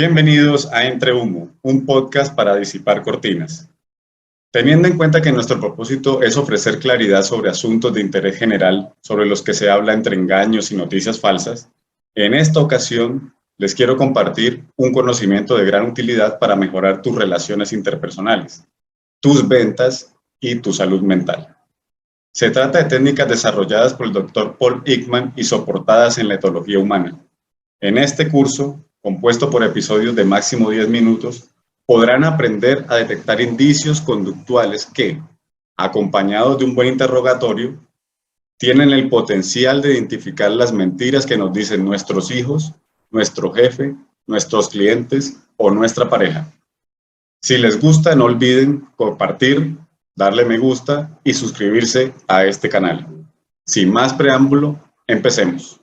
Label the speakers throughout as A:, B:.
A: Bienvenidos a Entre Humo, un podcast para disipar cortinas. Teniendo en cuenta que nuestro propósito es ofrecer claridad sobre asuntos de interés general sobre los que se habla entre engaños y noticias falsas, en esta ocasión les quiero compartir un conocimiento de gran utilidad para mejorar tus relaciones interpersonales, tus ventas y tu salud mental. Se trata de técnicas desarrolladas por el Dr. Paul Ekman y soportadas en la etología humana. En este curso, compuesto por episodios de máximo 10 minutos, podrán aprender a detectar indicios conductuales que, acompañados de un buen interrogatorio, tienen el potencial de identificar las mentiras que nos dicen nuestros hijos, nuestro jefe, nuestros clientes o nuestra pareja. Si les gusta, no olviden compartir, darle me gusta y suscribirse a este canal. Sin más preámbulo, empecemos.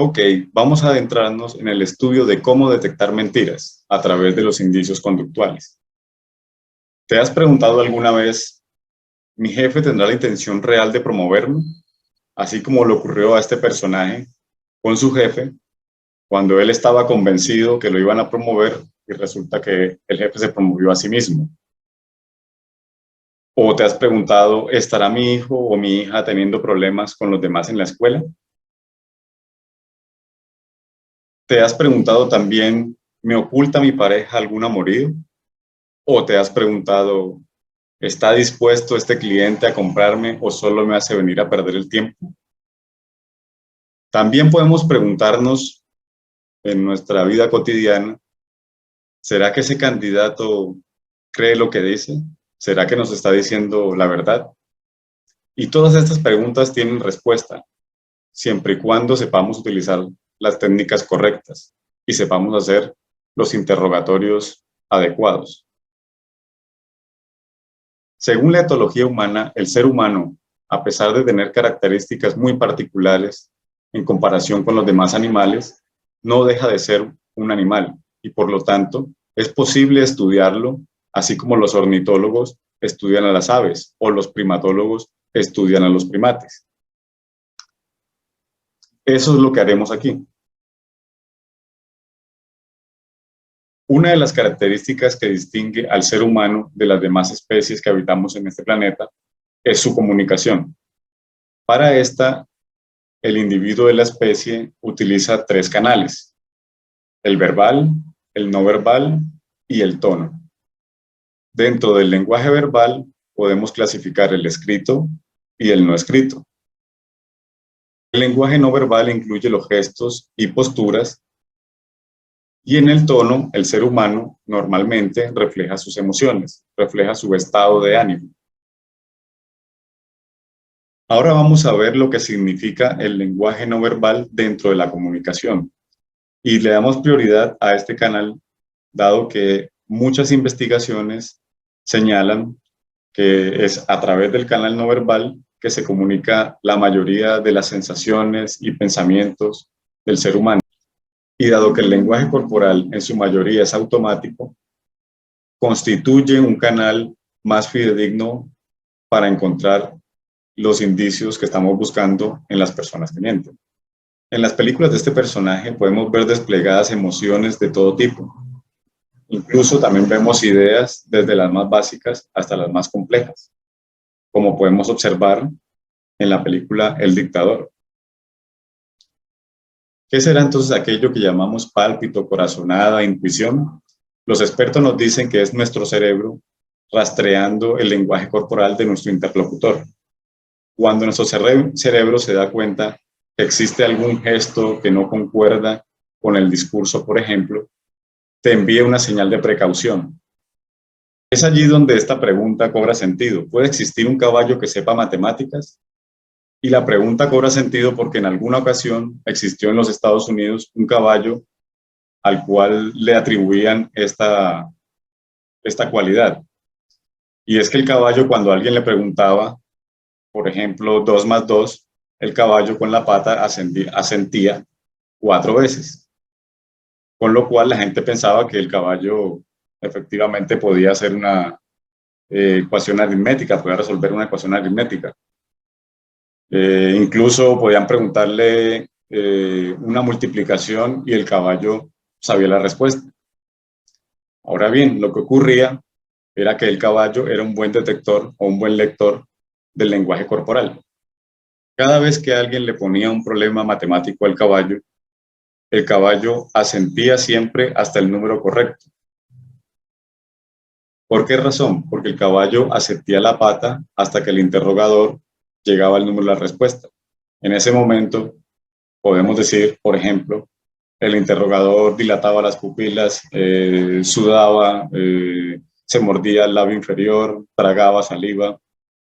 A: Ok, vamos a adentrarnos en el estudio de cómo detectar mentiras a través de los indicios conductuales. ¿Te has preguntado alguna vez, ¿mi jefe tendrá la intención real de promoverme? Así como le ocurrió a este personaje con su jefe, cuando él estaba convencido que lo iban a promover y resulta que el jefe se promovió a sí mismo. ¿O te has preguntado, ¿estará mi hijo o mi hija teniendo problemas con los demás en la escuela? ¿Te has preguntado también, ¿me oculta mi pareja algún amorío? ¿O te has preguntado, ¿está dispuesto este cliente a comprarme o solo me hace venir a perder el tiempo? También podemos preguntarnos en nuestra vida cotidiana, ¿será que ese candidato cree lo que dice? ¿Será que nos está diciendo la verdad? Y todas estas preguntas tienen respuesta, siempre y cuando sepamos utilizar las técnicas correctas y sepamos hacer los interrogatorios adecuados. Según la etología humana, el ser humano, a pesar de tener características muy particulares en comparación con los demás animales, no deja de ser un animal y por lo tanto es posible estudiarlo, así como los ornitólogos estudian a las aves o los primatólogos estudian a los primates. Eso es lo que haremos aquí. Una de las características que distingue al ser humano de las demás especies que habitamos en este planeta es su comunicación. Para esta, el individuo de la especie utiliza 3 canales: el verbal, el no verbal y el tono. Dentro del lenguaje verbal podemos clasificar el escrito y el no escrito. El lenguaje no verbal incluye los gestos y posturas, y en el tono, el ser humano normalmente refleja sus emociones, refleja su estado de ánimo. Ahora vamos a ver lo que significa el lenguaje no verbal dentro de la comunicación. Y le damos prioridad a este canal, dado que muchas investigaciones señalan que es a través del canal no verbal que se comunica la mayoría de las sensaciones y pensamientos del ser humano. Y dado que el lenguaje corporal en su mayoría es automático, constituye un canal más fidedigno para encontrar los indicios que estamos buscando en las personas que mienten. En las películas de este personaje podemos ver desplegadas emociones de todo tipo. Incluso también vemos ideas desde las más básicas hasta las más complejas, como podemos observar en la película El Dictador. ¿Qué será entonces aquello que llamamos pálpito, corazonada, intuición? Los expertos nos dicen que es nuestro cerebro rastreando el lenguaje corporal de nuestro interlocutor. Cuando nuestro cerebro se da cuenta que existe algún gesto que no concuerda con el discurso, por ejemplo, te envía una señal de precaución. Es allí donde esta pregunta cobra sentido. ¿Puede existir un caballo que sepa matemáticas? Y la pregunta cobra sentido porque en alguna ocasión existió en los Estados Unidos un caballo al cual le atribuían esta cualidad. Y es que el caballo, cuando alguien le preguntaba, por ejemplo, 2 más 2, el caballo con la pata asentía 4 veces. Con lo cual la gente pensaba que el caballo efectivamente podía hacer una ecuación aritmética, podía resolver una ecuación aritmética. Incluso podían preguntarle una multiplicación y el caballo sabía la respuesta. Ahora bien, lo que ocurría era que el caballo era un buen detector o un buen lector del lenguaje corporal. Cada vez que alguien le ponía un problema matemático al caballo, el caballo asentía siempre hasta el número correcto. ¿Por qué razón? Porque el caballo asentía la pata hasta que el interrogador llegaba al número de la respuesta. En ese momento, podemos decir, por ejemplo, el interrogador dilataba las pupilas, sudaba, se mordía el labio inferior, tragaba saliva,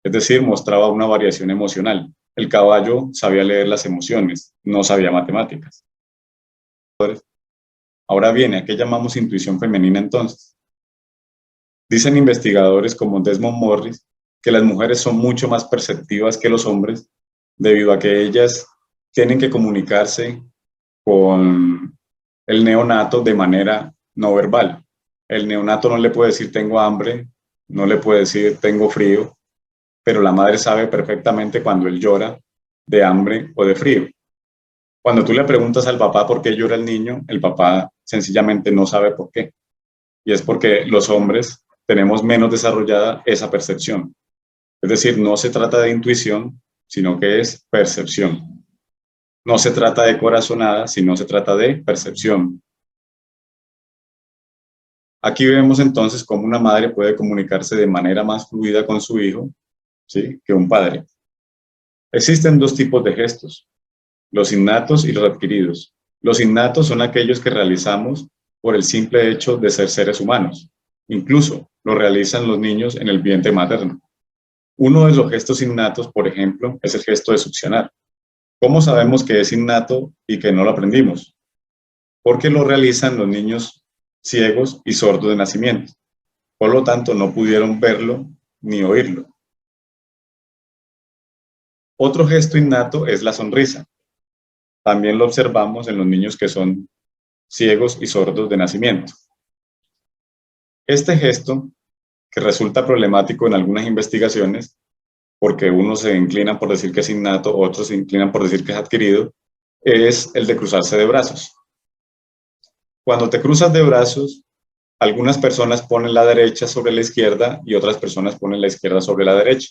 A: es decir, mostraba una variación emocional. El caballo sabía leer las emociones, no sabía matemáticas. Ahora viene, ¿a qué llamamos intuición femenina entonces? Dicen investigadores como Desmond Morris que las mujeres son mucho más perceptivas que los hombres debido a que ellas tienen que comunicarse con el neonato de manera no verbal. El neonato no le puede decir tengo hambre, no le puede decir tengo frío, pero la madre sabe perfectamente cuando él llora de hambre o de frío. Cuando tú le preguntas al papá por qué llora el niño, el papá sencillamente no sabe por qué. Y es porque los hombres tenemos menos desarrollada esa percepción. Es decir, no se trata de intuición, sino que es percepción. No se trata de corazonada, sino se trata de percepción. Aquí vemos entonces cómo una madre puede comunicarse de manera más fluida con su hijo, ¿sí?, que un padre. Existen dos tipos de gestos, los innatos y los adquiridos. Los innatos son aquellos que realizamos por el simple hecho de ser seres humanos. Incluso lo realizan los niños en el vientre materno. Uno de los gestos innatos, por ejemplo, es el gesto de succionar. ¿Cómo sabemos que es innato y que no lo aprendimos? Porque lo realizan los niños ciegos y sordos de nacimiento. Por lo tanto, no pudieron verlo ni oírlo. Otro gesto innato es la sonrisa. También lo observamos en los niños que son ciegos y sordos de nacimiento. Este gesto, que resulta problemático en algunas investigaciones, porque unos se inclinan por decir que es innato, otros se inclinan por decir que es adquirido, es el de cruzarse de brazos. Cuando te cruzas de brazos, algunas personas ponen la derecha sobre la izquierda y otras personas ponen la izquierda sobre la derecha.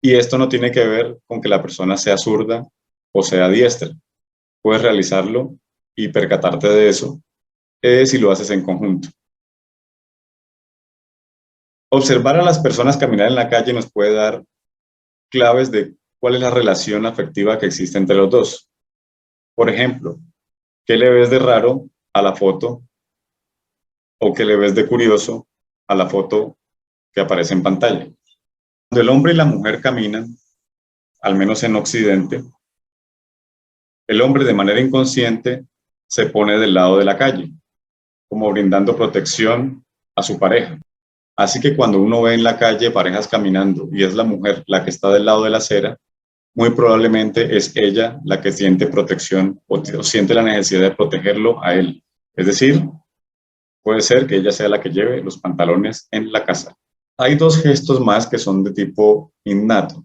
A: Y esto no tiene que ver con que la persona sea zurda o sea diestra. Puedes realizarlo y percatarte de eso si lo haces en conjunto. Observar a las personas caminar en la calle nos puede dar claves de cuál es la relación afectiva que existe entre los dos. Por ejemplo, ¿qué le ves de raro a la foto o qué le ves de curioso a la foto que aparece en pantalla? Cuando el hombre y la mujer caminan, al menos en Occidente, el hombre de manera inconsciente se pone del lado de la calle, como brindando protección a su pareja. Así que cuando uno ve en la calle parejas caminando y es la mujer la que está del lado de la acera, muy probablemente es ella la que siente protección o siente la necesidad de protegerlo a él. Es decir, puede ser que ella sea la que lleve los pantalones en la casa. Hay dos gestos más que son de tipo innato,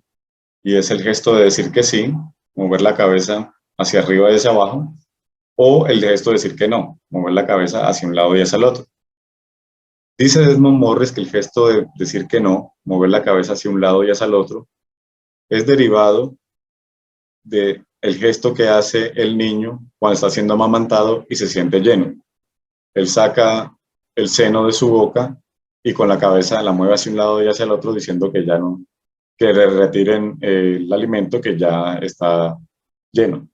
A: y es el gesto de decir que sí, mover la cabeza hacia arriba y hacia abajo, o el gesto de decir que no, mover la cabeza hacia un lado y hacia el otro. Dice Desmond Morris que el gesto de decir que no, mover la cabeza hacia un lado y hacia el otro, es derivado del gesto que hace el niño cuando está siendo amamantado y se siente lleno. Él saca el seno de su boca y con la cabeza la mueve hacia un lado y hacia el otro diciendo que ya no, que le retiren el alimento que ya está lleno.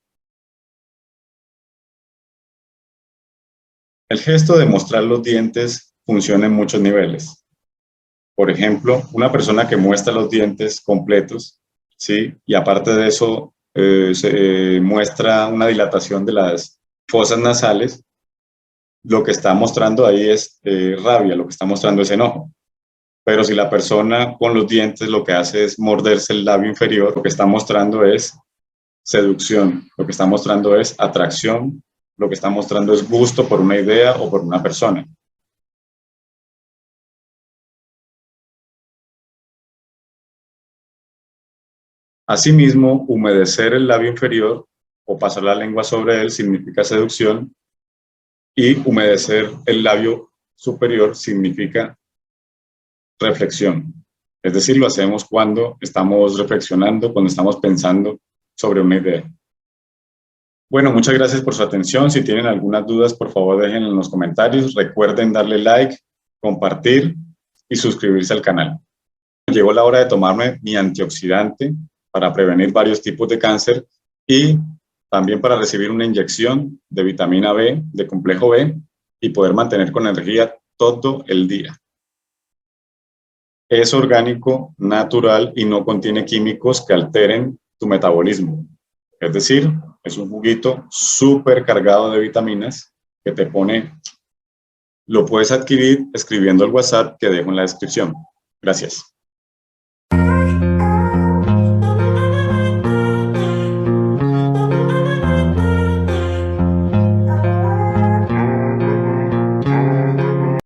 A: El gesto de mostrar los dientes funciona en muchos niveles. Por ejemplo, una persona que muestra los dientes completos, ¿sí?, y aparte de eso se muestra una dilatación de las fosas nasales, lo que está mostrando ahí es rabia, lo que está mostrando es enojo. Pero si la persona con los dientes lo que hace es morderse el labio inferior, lo que está mostrando es seducción, lo que está mostrando es atracción, lo que está mostrando es gusto por una idea o por una persona. Asimismo, humedecer el labio inferior o pasar la lengua sobre él significa seducción, y humedecer el labio superior significa reflexión. Es decir, lo hacemos cuando estamos reflexionando, cuando estamos pensando sobre una idea. Bueno, muchas gracias por su atención. Si tienen algunas dudas, por favor déjenlo en los comentarios. Recuerden darle like, compartir y suscribirse al canal. Llegó la hora de tomarme mi antioxidante para prevenir varios tipos de cáncer y también para recibir una inyección de vitamina B, de complejo B, y poder mantener con energía todo el día. Es orgánico, natural y no contiene químicos que alteren tu metabolismo. Es decir, es un juguito súper cargado de vitaminas que te pone. Lo puedes adquirir escribiendo al WhatsApp que dejo en la descripción. Gracias.